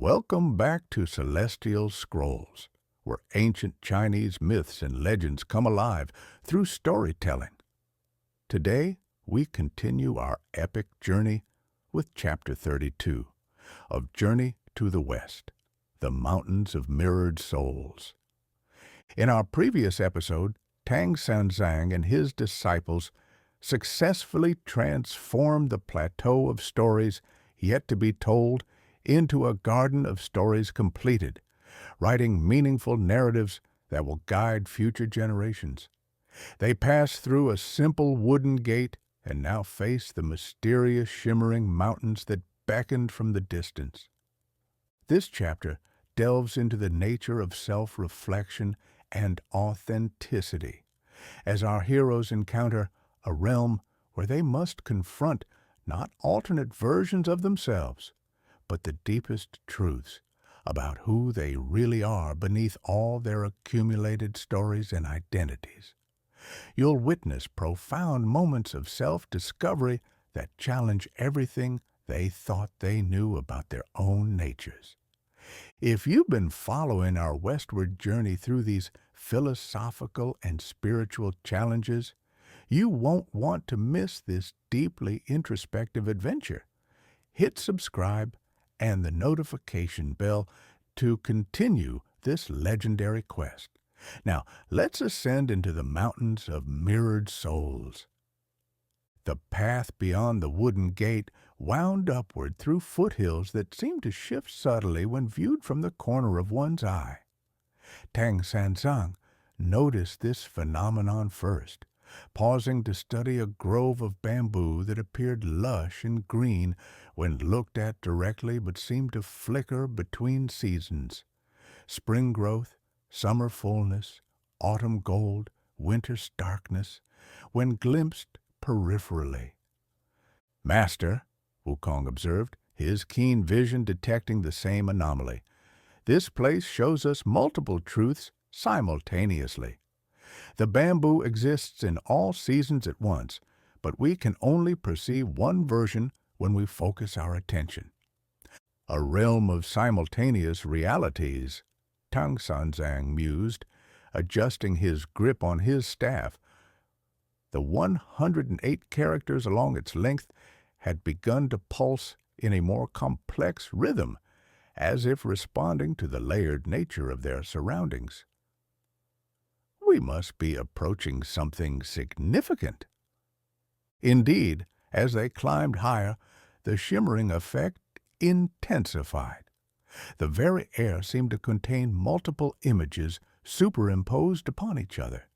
Welcome back to Celestial Scrolls, where ancient Chinese myths and legends come alive through storytelling. Today, we continue our epic journey with Chapter 32 of Journey to the West, the Mountains of Mirrored Souls. In our previous episode, Tang Sanzang and his disciples successfully transformed the Plateau of Stories yet to be told into a garden of stories completed, writing meaningful narratives that will guide future generations. They passed through a simple wooden gate and now face the mysterious shimmering mountains that beckoned from the distance. This chapter delves into the nature of self-reflection and authenticity, as our heroes encounter a realm where they must confront not alternate versions of themselves, but the deepest truths about who they really are beneath all their accumulated stories and identities. You'll witness profound moments of self-discovery that challenge everything they thought they knew about their own natures. If you've been following our westward journey through these philosophical and spiritual challenges, you won't want to miss this deeply introspective adventure. Hit subscribe and the notification bell to continue this legendary quest. Now, let's ascend into the mountains of mirrored souls. The path beyond the wooden gate wound upward through foothills that seemed to shift subtly when viewed from the corner of one's eye. Tang Sanzang noticed this phenomenon first, pausing to study a grove of bamboo that appeared lush and green when looked at directly but seemed to flicker between seasons. Spring growth, summer fullness, autumn gold, winter starkness, when glimpsed peripherally. "Master," Wukong observed, his keen vision detecting the same anomaly, "this place shows us multiple truths simultaneously. The bamboo exists in all seasons at once, but we can only perceive one version when we focus our attention. A realm of simultaneous realities," Tang Sanzang mused, adjusting his grip on his staff. The 108 characters along its length had begun to pulse in a more complex rhythm, as if responding to the layered nature of their surroundings. "We must be approaching something significant." Indeed, as they climbed higher, the shimmering effect intensified. The very air seemed to contain multiple images superimposed upon each other.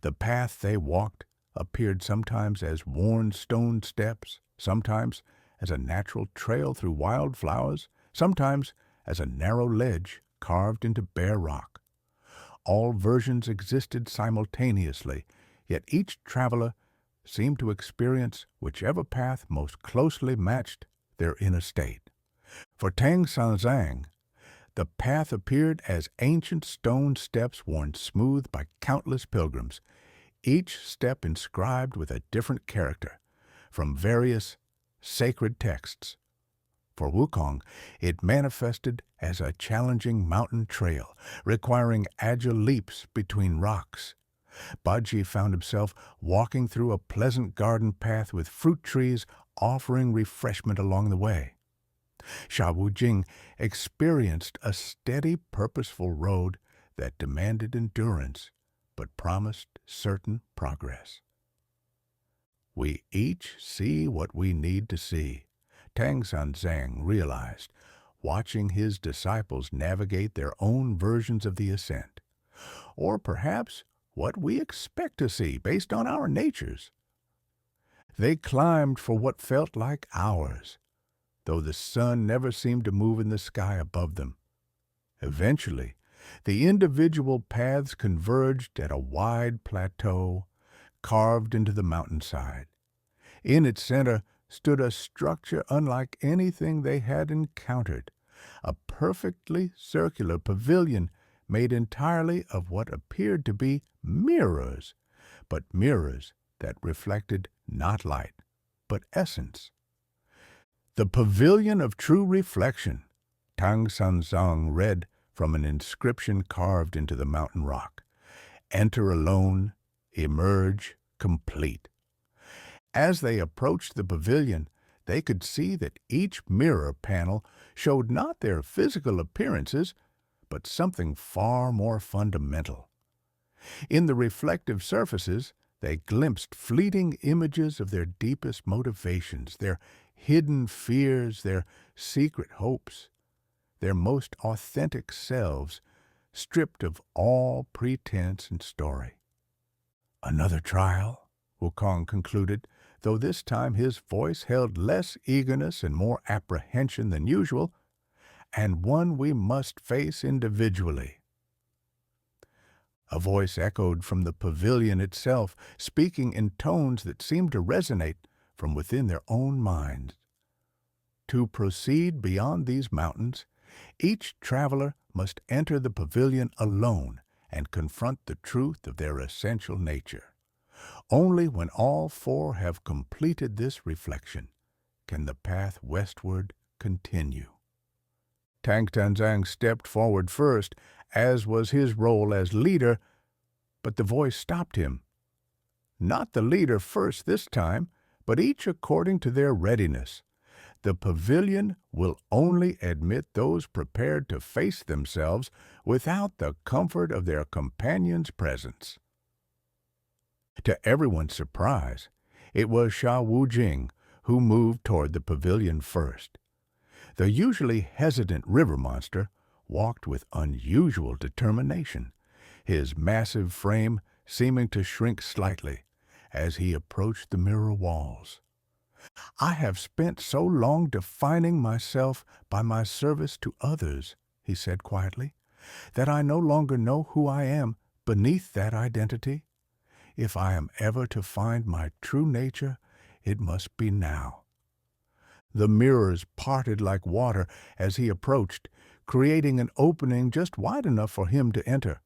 The path they walked appeared sometimes as worn stone steps, sometimes as a natural trail through wildflowers, sometimes as a narrow ledge carved into bare rock. All versions existed simultaneously, yet each traveler seemed to experience whichever path most closely matched their inner state. For Tang Sanzang, the path appeared as ancient stone steps worn smooth by countless pilgrims, each step inscribed with a different character, from various sacred texts. For Wukong, it manifested as a challenging mountain trail, requiring agile leaps between rocks. Baji found himself walking through a pleasant garden path with fruit trees offering refreshment along the way. Sha Wujing experienced a steady, purposeful road that demanded endurance but promised certain progress. "We each see what we need to see," Tang Sanzang realized, watching his disciples navigate their own versions of the ascent. Or perhaps what we expect to see based on our natures. They climbed for what felt like hours, though the sun never seemed to move in the sky above them. Eventually, the individual paths converged at a wide plateau carved into the mountainside. In its center stood a structure unlike anything they had encountered, a perfectly circular pavilion made entirely of what appeared to be mirrors, but mirrors that reflected not light, but essence. The Pavilion of True Reflection, Tang Sanzang read from an inscription carved into the mountain rock. Enter alone, emerge complete. As they approached the pavilion, they could see that each mirror panel showed not their physical appearances, but something far more fundamental. In the reflective surfaces, they glimpsed fleeting images of their deepest motivations, their hidden fears, their secret hopes, their most authentic selves, stripped of all pretense and story. Another trial, Wukong concluded, though this time his voice held less eagerness and more apprehension than usual, and one we must face individually. A voice echoed from the pavilion itself, speaking in tones that seemed to resonate from within their own minds. To proceed beyond these mountains, each traveler must enter the pavilion alone and confront the truth of their essential nature. Only when all four have completed this reflection can the path westward continue. Tang Sanzang stepped forward first, as was his role as leader, but the voice stopped him. Not the leader first this time, but each according to their readiness. The pavilion will only admit those prepared to face themselves without the comfort of their companion's presence. To everyone's surprise, it was Sha Wujing who moved toward the pavilion first. The usually hesitant river monster walked with unusual determination, his massive frame seeming to shrink slightly as he approached the mirror walls. "I have spent so long defining myself by my service to others," he said quietly, "that I no longer know who I am beneath that identity. If I am ever to find my true nature, it must be now." The mirrors parted like water as he approached, creating an opening just wide enough for him to enter.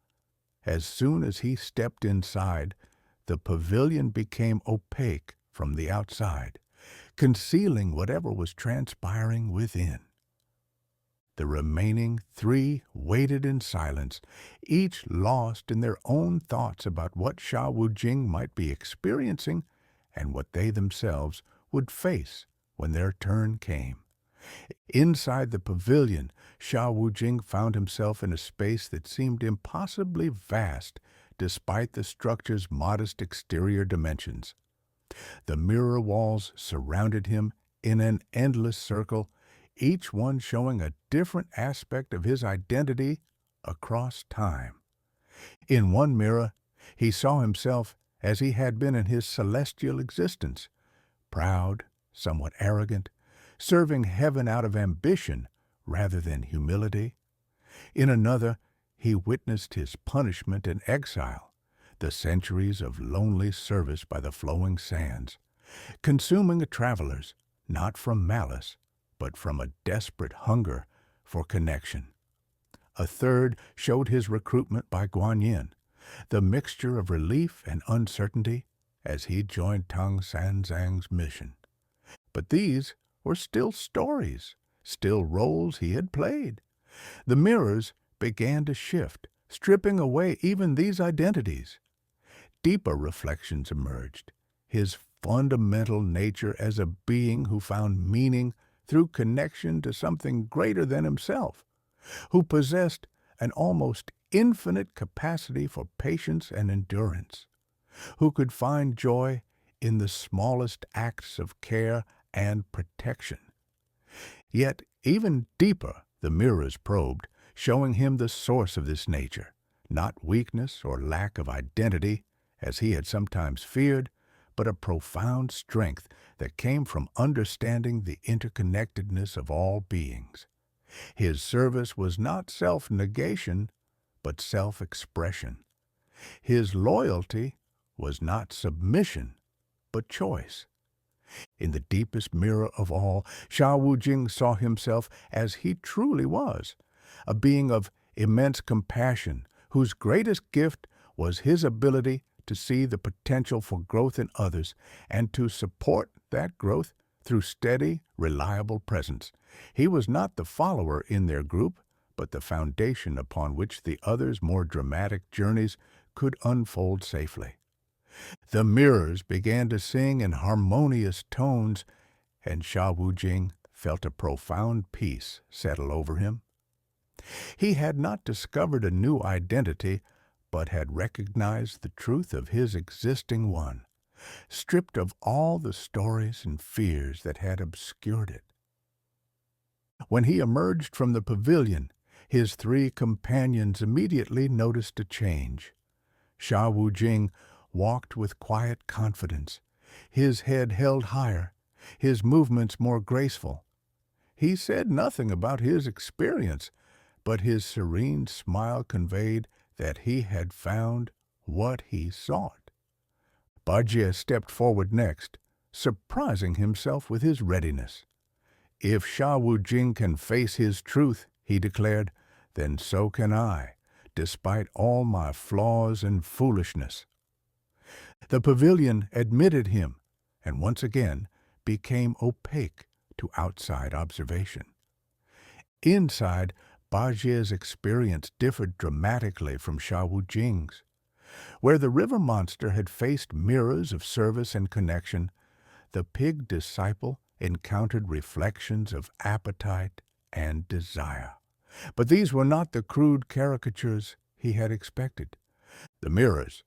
As soon as he stepped inside, the pavilion became opaque from the outside, concealing whatever was transpiring within. The remaining three waited in silence, each lost in their own thoughts about what Sha Wujing might be experiencing and what they themselves would face when their turn came. Inside the pavilion, Sha Wujing found himself in a space that seemed impossibly vast despite the structure's modest exterior dimensions. The mirror walls surrounded him in an endless circle, each one showing a different aspect of his identity across time. In one mirror, he saw himself as he had been in his celestial existence, proud, somewhat arrogant, serving heaven out of ambition rather than humility. In another, he witnessed his punishment and exile, the centuries of lonely service by the flowing sands, consuming travelers not from malice, but from a desperate hunger for connection. A third showed his recruitment by Guanyin, the mixture of relief and uncertainty as he joined Tang Sanzang's mission. But these were still stories, still roles he had played. The mirrors began to shift, stripping away even these identities. Deeper reflections emerged, his fundamental nature as a being who found meaning through connection to something greater than himself, who possessed an almost infinite capacity for patience and endurance, who could find joy in the smallest acts of care and protection. Yet even deeper the mirrors probed, showing him the source of this nature, not weakness or lack of identity, as he had sometimes feared, but a profound strength that came from understanding the interconnectedness of all beings. His service was not self-negation, but self-expression. His loyalty was not submission, but choice. In the deepest mirror of all, Sha Wujing saw himself as he truly was, a being of immense compassion, whose greatest gift was his ability to see the potential for growth in others and to support that growth through steady, reliable presence. He was not the follower in their group, but the foundation upon which the others' more dramatic journeys could unfold safely. The mirrors began to sing in harmonious tones, and Sha Wujing felt a profound peace settle over him. He had not discovered a new identity, but had recognized the truth of his existing one, stripped of all the stories and fears that had obscured it. When he emerged from the pavilion, his three companions immediately noticed a change. Sha Wujing walked with quiet confidence, his head held higher, his movements more graceful. He said nothing about his experience, but his serene smile conveyed that he had found what he sought. Bajie stepped forward next, surprising himself with his readiness. "If Sha Wujing can face his truth," he declared, "then so can I, despite all my flaws and foolishness." The pavilion admitted him, and once again became opaque to outside observation. Inside, Bajie's experience differed dramatically from Sha Wujing's. Where the river monster had faced mirrors of service and connection, the pig disciple encountered reflections of appetite and desire. But these were not the crude caricatures he had expected. The mirrors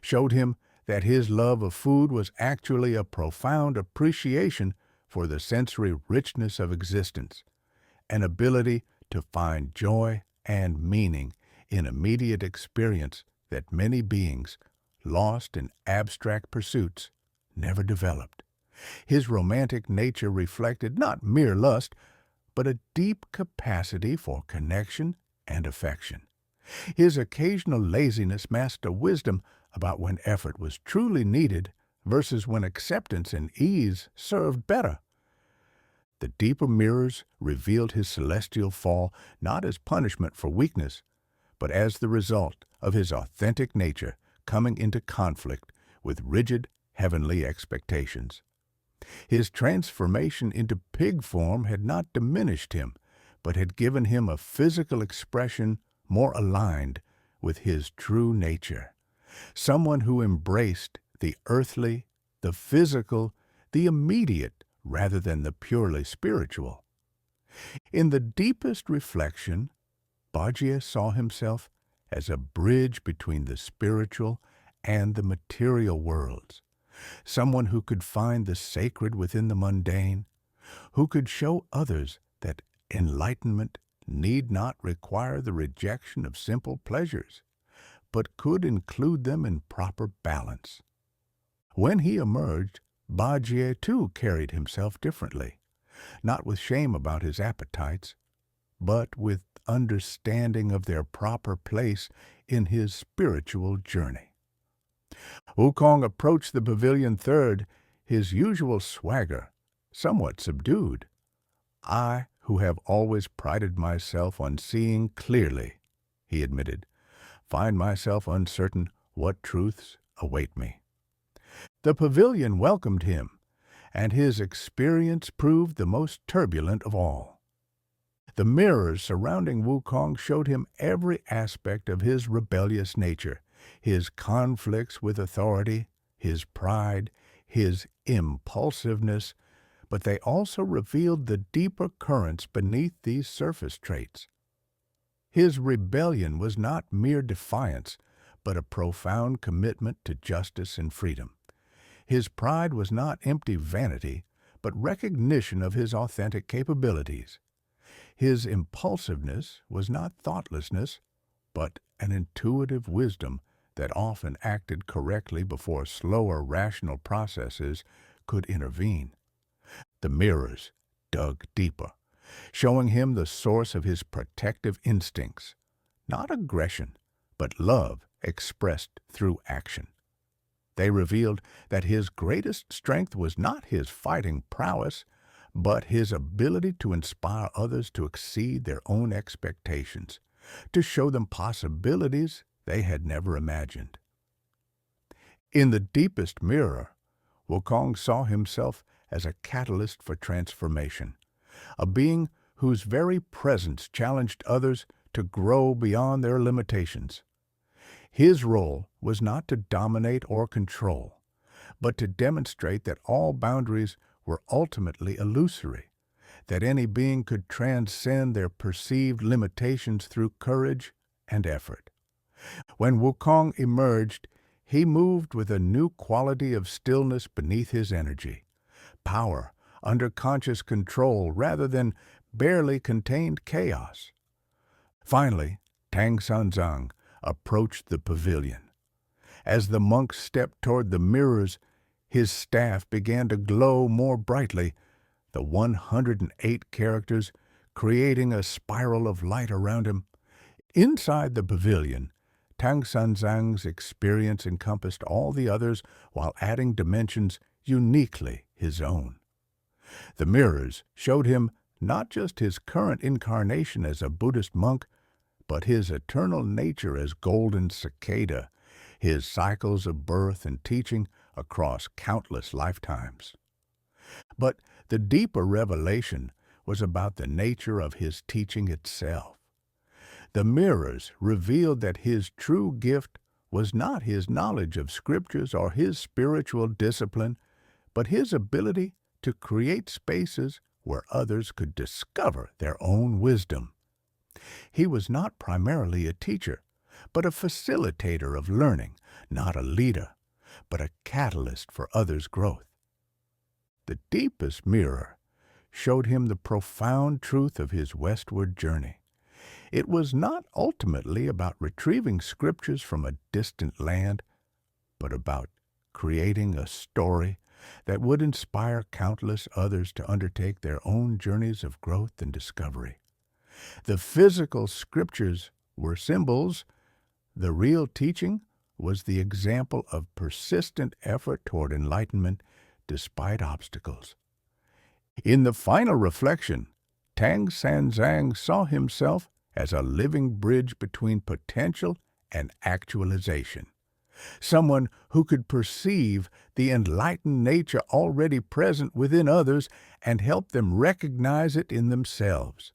showed him that his love of food was actually a profound appreciation for the sensory richness of existence, an ability to find joy and meaning in immediate experience that many beings, lost in abstract pursuits, never developed. His romantic nature reflected not mere lust, but a deep capacity for connection and affection. His occasional laziness masked a wisdom about when effort was truly needed versus when acceptance and ease served better. The deeper mirrors revealed his celestial fall not as punishment for weakness, but as the result of his authentic nature coming into conflict with rigid heavenly expectations. His transformation into pig form had not diminished him, but had given him a physical expression more aligned with his true nature. Someone who embraced the earthly, the physical, the immediate, rather than the purely spiritual. In the deepest reflection, Bajie saw himself as a bridge between the spiritual and the material worlds, someone who could find the sacred within the mundane, who could show others that enlightenment need not require the rejection of simple pleasures, but could include them in proper balance. When he emerged, Bajie too carried himself differently, not with shame about his appetites, but with understanding of their proper place in his spiritual journey. Wukong approached the pavilion third, his usual swagger somewhat subdued. "I, who have always prided myself on seeing clearly," he admitted, "find myself uncertain what truths await me." The pavilion welcomed him, and his experience proved the most turbulent of all. The mirrors surrounding Wukong showed him every aspect of his rebellious nature, his conflicts with authority, his pride, his impulsiveness, but they also revealed the deeper currents beneath these surface traits. His rebellion was not mere defiance, but a profound commitment to justice and freedom. His pride was not empty vanity, but recognition of his authentic capabilities. His impulsiveness was not thoughtlessness, but an intuitive wisdom that often acted correctly before slower rational processes could intervene. The mirrors dug deeper, showing him the source of his protective instincts, not aggression, but love expressed through action. They revealed that his greatest strength was not his fighting prowess, but his ability to inspire others to exceed their own expectations, to show them possibilities they had never imagined. In the deepest mirror, Wukong saw himself as a catalyst for transformation, a being whose very presence challenged others to grow beyond their limitations. His role was not to dominate or control, but to demonstrate that all boundaries were ultimately illusory, that any being could transcend their perceived limitations through courage and effort. When Wukong emerged, he moved with a new quality of stillness beneath his energy, power under conscious control rather than barely contained chaos. Finally, Tang Sanzang approached the pavilion. As the monk stepped toward the mirrors, his staff began to glow more brightly, the 108 characters creating a spiral of light around him. Inside the pavilion, Tang Sanzang's experience encompassed all the others while adding dimensions uniquely his own. The mirrors showed him not just his current incarnation as a Buddhist monk, but his eternal nature as golden cicada, his cycles of birth and teaching across countless lifetimes. But the deeper revelation was about the nature of his teaching itself. The mirrors revealed that his true gift was not his knowledge of scriptures or his spiritual discipline, but his ability to create spaces where others could discover their own wisdom. He was not primarily a teacher, but a facilitator of learning, not a leader, but a catalyst for others' growth. The deepest mirror showed him the profound truth of his westward journey. It was not ultimately about retrieving scriptures from a distant land, but about creating a story that would inspire countless others to undertake their own journeys of growth and discovery. The physical scriptures were symbols. The real teaching was the example of persistent effort toward enlightenment despite obstacles. In the final reflection, Tang Sanzang saw himself as a living bridge between potential and actualization, someone who could perceive the enlightened nature already present within others and help them recognize it in themselves.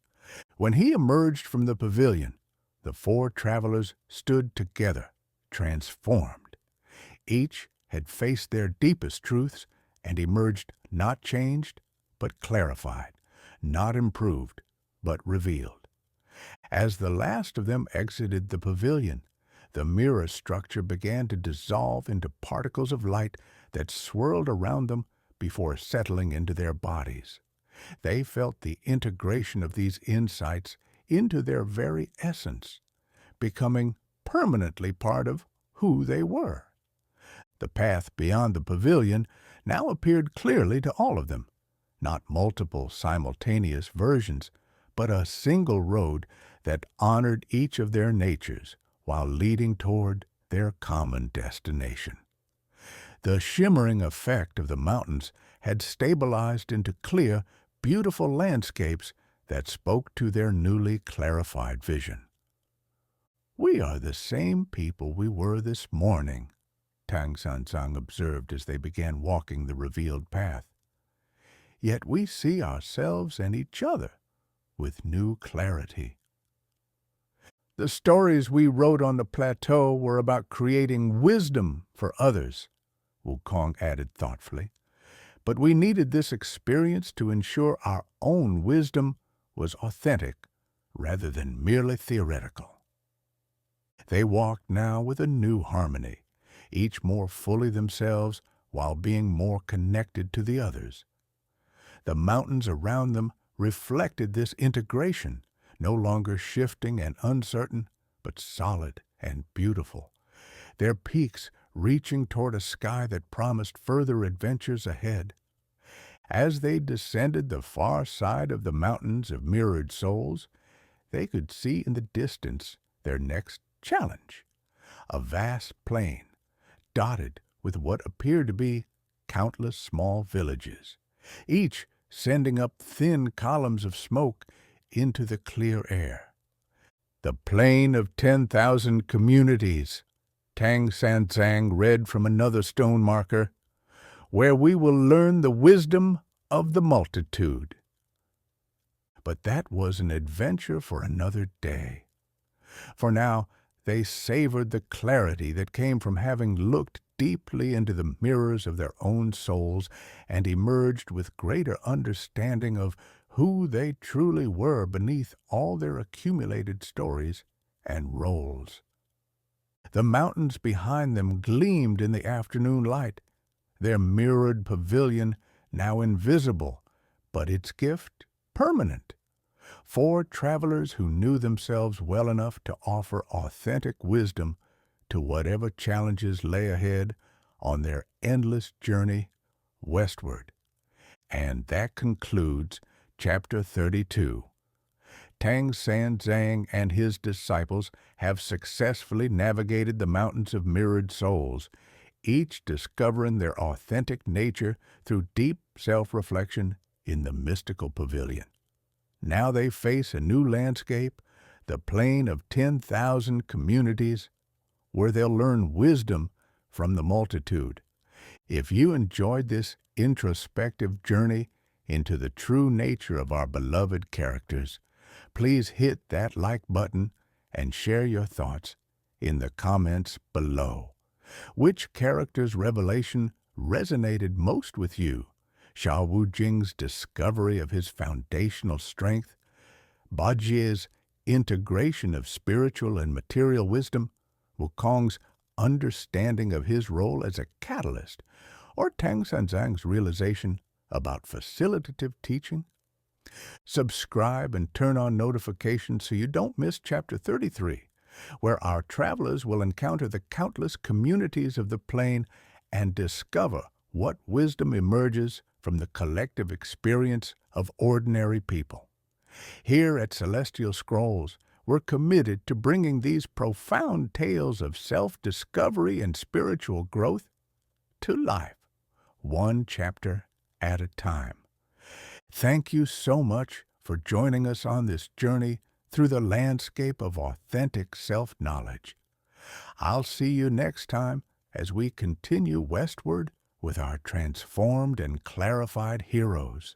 When he emerged from the pavilion, the four travelers stood together, transformed. Each had faced their deepest truths and emerged not changed, but clarified, not improved, but revealed. As the last of them exited the pavilion, the mirror structure began to dissolve into particles of light that swirled around them before settling into their bodies. They felt the integration of these insights into their very essence, becoming permanently part of who they were. The path beyond the pavilion now appeared clearly to all of them, not multiple simultaneous versions, but a single road that honored each of their natures while leading toward their common destination. The shimmering effect of the mountains had stabilized into clear, beautiful landscapes that spoke to their newly clarified vision. "We are the same people we were this morning," Tang Sanzang observed as they began walking the revealed path. "Yet we see ourselves and each other with new clarity." "The stories we wrote on the plateau were about creating wisdom for others," Wukong added thoughtfully. "But we needed this experience to ensure our own wisdom was authentic rather than merely theoretical." They walked now with a new harmony, each more fully themselves while being more connected to the others. The mountains around them reflected this integration, no longer shifting and uncertain, but solid and beautiful, their peaks reaching toward a sky that promised further adventures ahead. As they descended the far side of the mountains of mirrored souls, they could see in the distance their next challenge, a vast plain, dotted with what appeared to be countless small villages, each sending up thin columns of smoke into the clear air. "The plain of 10,000 communities," Tang Sanzang read from another stone marker, "where we will learn the wisdom of the multitude. But that was an adventure for another day. For now they savored the clarity that came from having looked deeply into the mirrors of their own souls and emerged with greater understanding of who they truly were beneath all their accumulated stories and roles. The mountains behind them gleamed in the afternoon light, their mirrored pavilion now invisible, but its gift permanent. For travelers who knew themselves well enough to offer authentic wisdom to whatever challenges lay ahead on their endless journey westward. And that concludes Chapter 32. Tang Sanzang and his disciples have successfully navigated the mountains of mirrored souls, each discovering their authentic nature through deep self-reflection in the mystical pavilion. Now they face a new landscape, the plain of 10,000 communities, where they'll learn wisdom from the multitude. If you enjoyed this introspective journey into the true nature of our beloved characters, please hit that like button and share your thoughts in the comments below. Which character's revelation resonated most with you? Xiao Wujing's discovery of his foundational strength, Bajie's integration of spiritual and material wisdom, Wukong's understanding of his role as a catalyst, or Tang Sanzang's realization about facilitative teaching? Subscribe and turn on notifications so you don't miss Chapter 33, where our travelers will encounter the countless communities of the plain and discover what wisdom emerges from the collective experience of ordinary people. Here at Celestial Scrolls, we're committed to bringing these profound tales of self-discovery and spiritual growth to life, one chapter at a time. Thank you so much for joining us on this journey through the landscape of authentic self-knowledge. I'll see you next time as we continue westward with our transformed and clarified heroes.